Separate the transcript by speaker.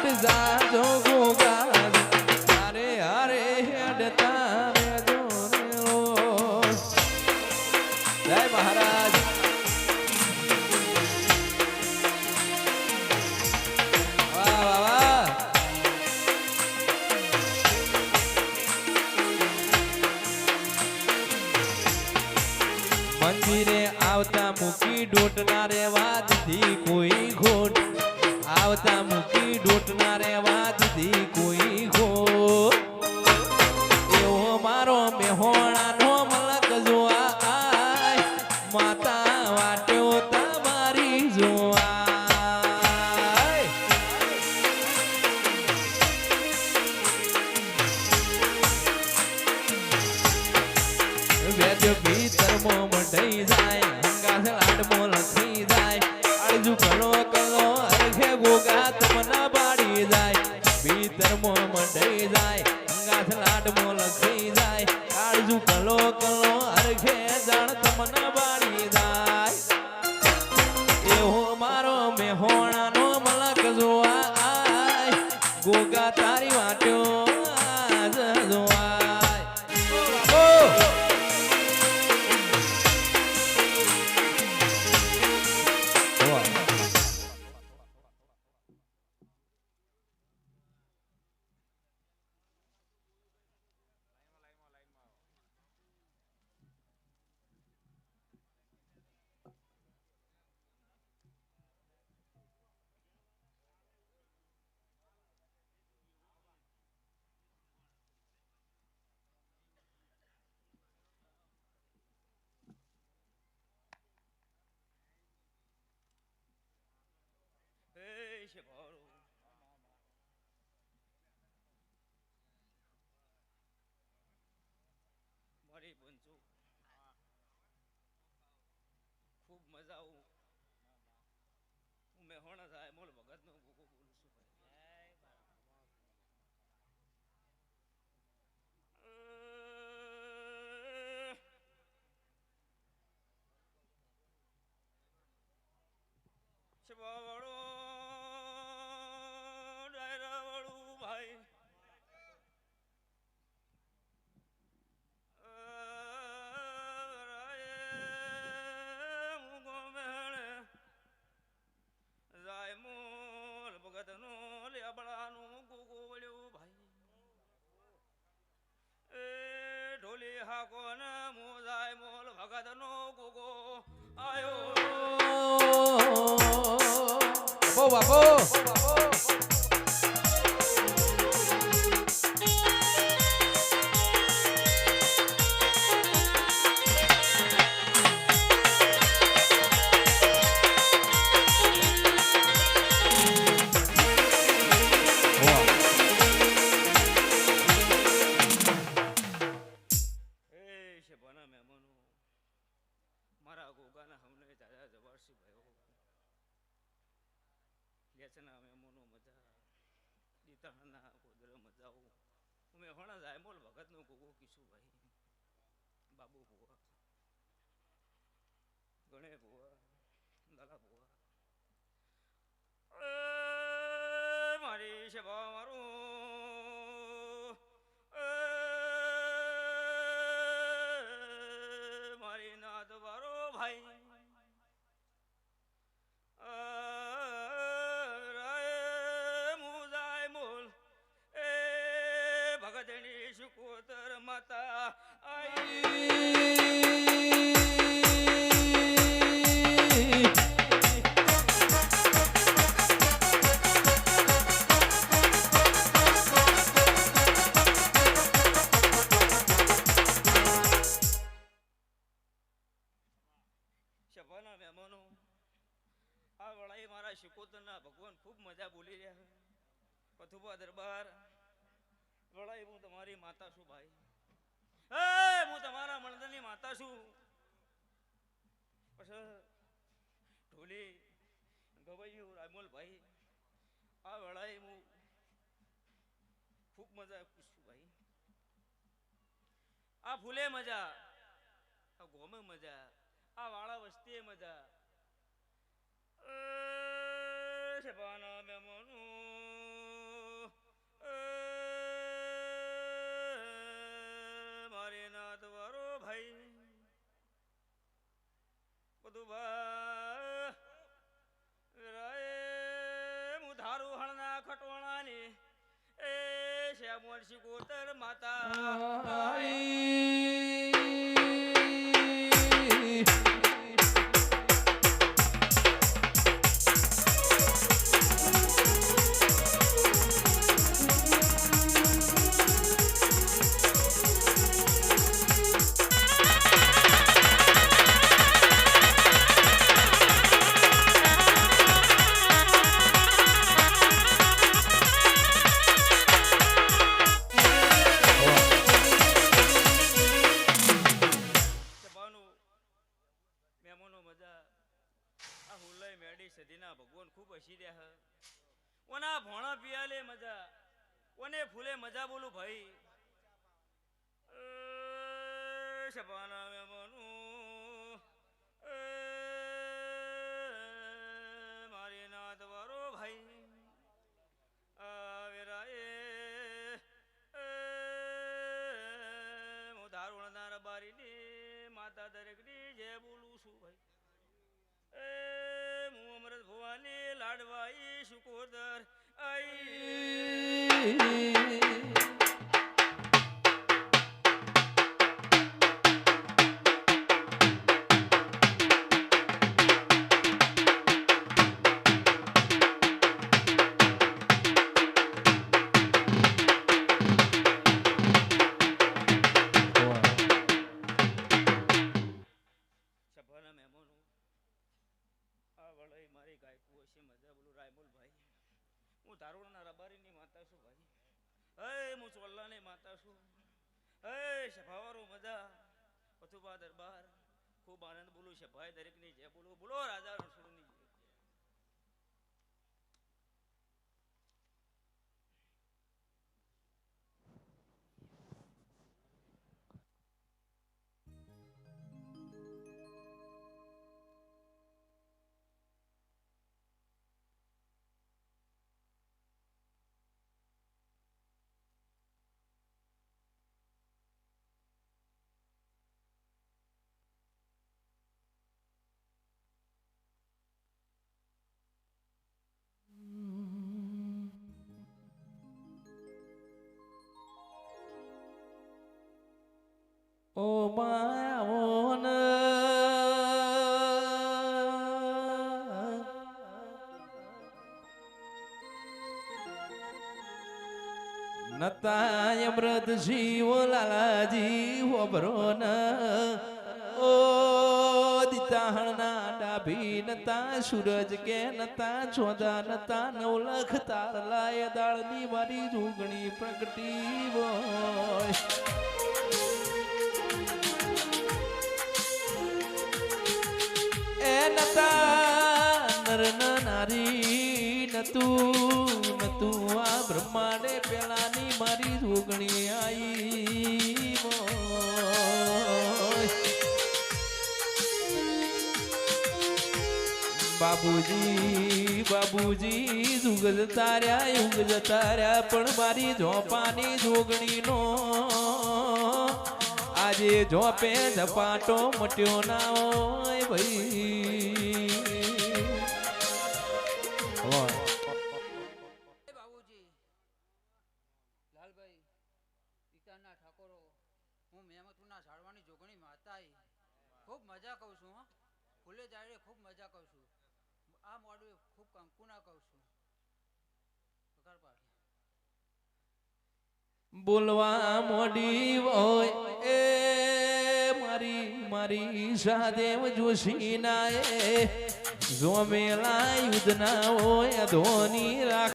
Speaker 1: ઘાટ જાજો ગોગા તારે હારે હેડતા રેજો જય મહારાજ મંદિરે આવતા મૂકી ડોટના રેવા દીધી કોઈ ખોટ આવતા મૂકી ડોટના રેવા દીધી કોઈ ખોટ એવો મારો મેહોણાનો મલક જોવા આય માતા વાટ્યો તમારી જોવા વેદ ભીતરમો મઢઈ જાય હંગાસ લાડમો લખી જાય અરજુ કલો કલો અરખે ગોગા તમના બાડી જાય ભીતરમો મઢઈ જાય હંગાસ લાડમો લખી જાય અરજુ કલો કલો અરખે જાણ તમના બાડી જાય એવો મારો મેહોણાનો મલક જોવા આય ગોગા તારી વાટ્યો આજ જોવાય
Speaker 2: મારી બંચો ખૂબ મજા આવું હું મેહોણા થાય મોલ ભગત નો ગોગો બોલું છું શિવાવાળો ડાયરા વાળું ભાઈ મોજાય મોલ ભગત નો ગોગો આયો
Speaker 1: બાપો
Speaker 2: મારા ગોગાના હમને જાજા જવારસી ભયો લેચના મેમોનો મજા દીતાના ગોદર મજાઓ અમે હોણા જાય મોલ ભગત નો ગોગો કીશું ભાઈ બાબુ ભુવા ગણે ભુવા દાદા ભુવા મારી સેવા મારું મારી નાદ વારો ભાઈ મુજાય મોલ એ ભગતની શુકોતર માતા સભાના મહેમાનો આ વળાઈ મારા શિકોતરના ભગવાન ખૂબ મજા બોલી રહ્યા છે પથુબા દરબાર વળાઈ હું તમારી માતા છું ભાઈ હું તમારા મણદની માતા છું પછી ઢોલી ગવૈયું રામોલ ભાઈ આ વળાઈ હું ખૂબ મજા પૂછું ભાઈ આ ફૂલે મજા આ ગોમે મજા આ વાળા વસ્તીએ મજા સભાના મહેમાનો પદુભા હું ધારું હળના ખટોણાની એ શ્યામોલ શિકોતર માતા મહેમાનો મજા આ હુલય મેડી સદીના ભગવાન ખૂબ હસી રહ્યા ઓના ભોણા પિયાલે મજા ઓને ફૂલે મજા બોલું ભાઈ શબાના મહેમાનો મારી નાથ વારો ભાઈ વેરાએ હું ધારુણના રબારીની માતા દરેકની જે બોલું છું ભાઈ હું અમૃત ભવાની લાડવાઈ શુકોદર મારી ગાયકુ હશે મજા બોલું રાયમુલ ભાઈ હું ધારોડના રબારીની માતા છું ભાઈ હે હું ચોલ્લાની માતા છું હે સભાવારો મજા પથુબા દરબાર ખૂબ આનંદ બોલું છે ભાઈ દરેકની જે બોલું બોલો રાજા રણછોડની
Speaker 1: ઓ માયાઓન નતાય અમૃત જીવ લાલાજી હોબરો ન ઓ દિતાહણના ડાભી નતા સૂરજ કે નતા ચોદા નતા નવલખ તારલાય દાળની મારી જુગણી પ્રગટી હોય નર નારી નતું આ બ્રહ્માંડે પેલાની મારી રોગણી આઈ બાબુજી જુગ જતા રહ્યા પણ મારી ઝોપાની જોગણી નો આજે ઝોપે ઝપાટો મટ્યો ના હોય ભાઈ
Speaker 3: બાબુજી લાલભાઈ પિતાના ઠાકોરો હું મેમતુના ઝાડવાની જોગણી માતાઈ ખૂબ મજા કહું છું હા ફૂલે જાડે ખૂબ મજા કહું છું આ મોડું ખૂબ કંકુના કહું છું
Speaker 1: બોલવા મોડી હોય એ મારી સાદેવ જોશી ના એ જોમેલા યુદ્ધ ના હોય ધોની રાખ